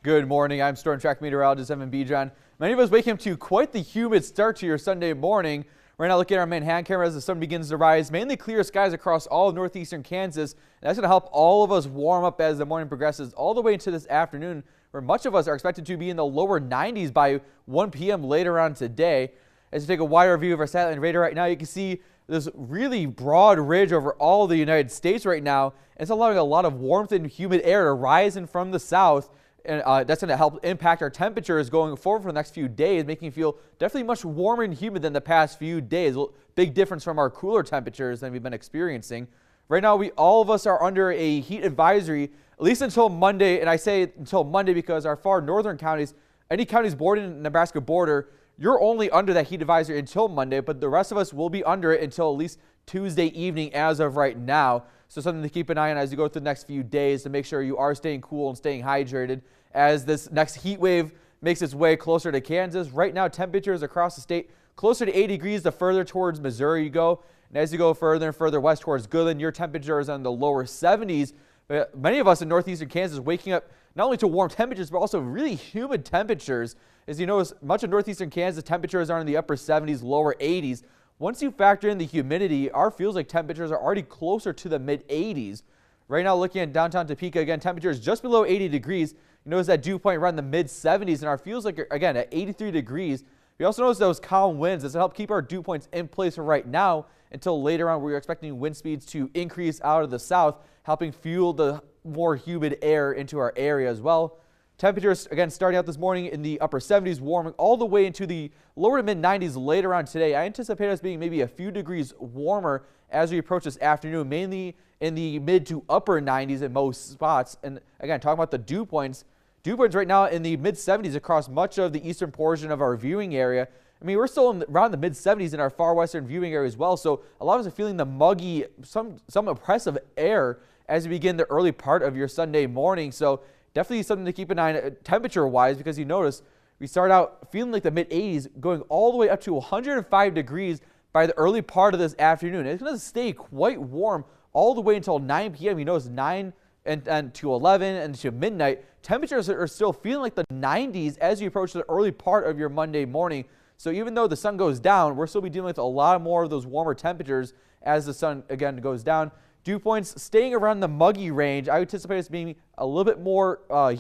Good morning. I'm Storm Track Meteorologist Evan Bijan. Many of us waking up to quite the humid start to your Sunday morning. Right now, looking at our Manhattan camera as the sun begins to rise. Mainly clear skies across all of northeastern Kansas. And that's going to help all of us warm up as the morning progresses all the way into this afternoon, where much of us are expected to be in the lower 90s by 1 p.m. later on today. As you take a wider view of our satellite radar right now, you can see this really broad ridge over all of the United States right now. And it's allowing a lot of warmth and humid air to rise in from the south. And that's going to help impact our temperatures going forward for the next few days, making it feel definitely much warmer and humid than the past few days. Big difference from our cooler temperatures than we've been experiencing. Right now, all of us are under a heat advisory, at least until Monday. And I say until Monday because our far northern counties, any counties bordering the Nebraska border, you're only under that heat advisory until Monday, but the rest of us will be under it until at least Tuesday evening as of right now. So something to keep an eye on as you go through the next few days to make sure you are staying cool and staying hydrated as this next heat wave makes its way closer to Kansas. Right now, temperatures across the state closer to 80 degrees the further towards Missouri you go. And as you go further and further west towards Goodland, your temperature is in the lower 70s. But many of us in northeastern Kansas waking up not only to warm temperatures, but also really humid temperatures. As you notice, much of northeastern Kansas temperatures are in the upper 70s, lower 80s. Once you factor in the humidity, our feels like temperatures are already closer to the mid 80s. Right now, looking at downtown Topeka, again, temperatures just below 80 degrees. You notice that dew point around the mid 70s, and our feels like, again, at 83 degrees. We also notice those calm winds. This will help keep our dew points in place for right now until later on. We're expecting wind speeds to increase out of the south, helping fuel the more humid air into our area as well. Temperatures, again, starting out this morning in the upper 70s, warming all the way into the lower to mid 90s later on today. I anticipate us being maybe a few degrees warmer as we approach this afternoon, mainly in the mid to upper 90s in most spots. And again, talking about the dew points right now in the mid 70s across much of the eastern portion of our viewing area. I mean, we're still around the mid 70s in our far western viewing area as well. So a lot of us are feeling the muggy, some oppressive air as we begin the early part of your Sunday morning. So definitely something to keep an eye on temperature-wise, because you notice we start out feeling like the mid-80s, going all the way up to 105 degrees by the early part of this afternoon. It's going to stay quite warm all the way until 9 p.m. You notice 9 and to 11 and to midnight. Temperatures are still feeling like the 90s as you approach the early part of your Monday morning. So even though the sun goes down, we'll still be dealing with a lot more of those warmer temperatures as the sun, again, goes down. Dew points staying around the muggy range. I anticipate it's being a little bit more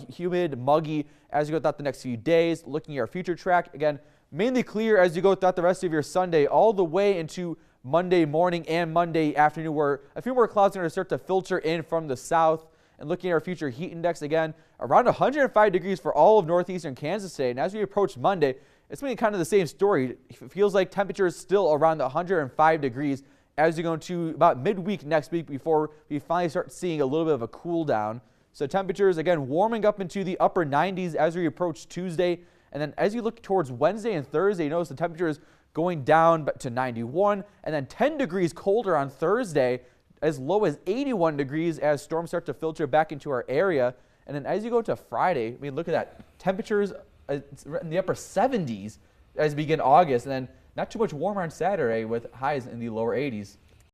humid, muggy as you go throughout the next few days. Looking at our future track, again, mainly clear as you go throughout the rest of your Sunday, all the way into Monday morning and Monday afternoon, where a few more clouds are going to start to filter in from the south. And looking at our future heat index, again, around 105 degrees for all of northeastern Kansas today. And as we approach Monday, it's been kind of the same story. It feels like temperatures still around the 105 degrees as you go into about midweek next week before we finally start seeing a little bit of a cool down. So temperatures, again, warming up into the upper 90s as we approach Tuesday. And then as you look towards Wednesday and Thursday, you notice the temperatures going down to 91 and then 10 degrees colder on Thursday, as low as 81 degrees as storms start to filter back into our area. And then as you go to Friday, I mean, look at that. Temperatures in the upper 70s as we begin August, and then not too much warmer on Saturday with highs in the lower 80s.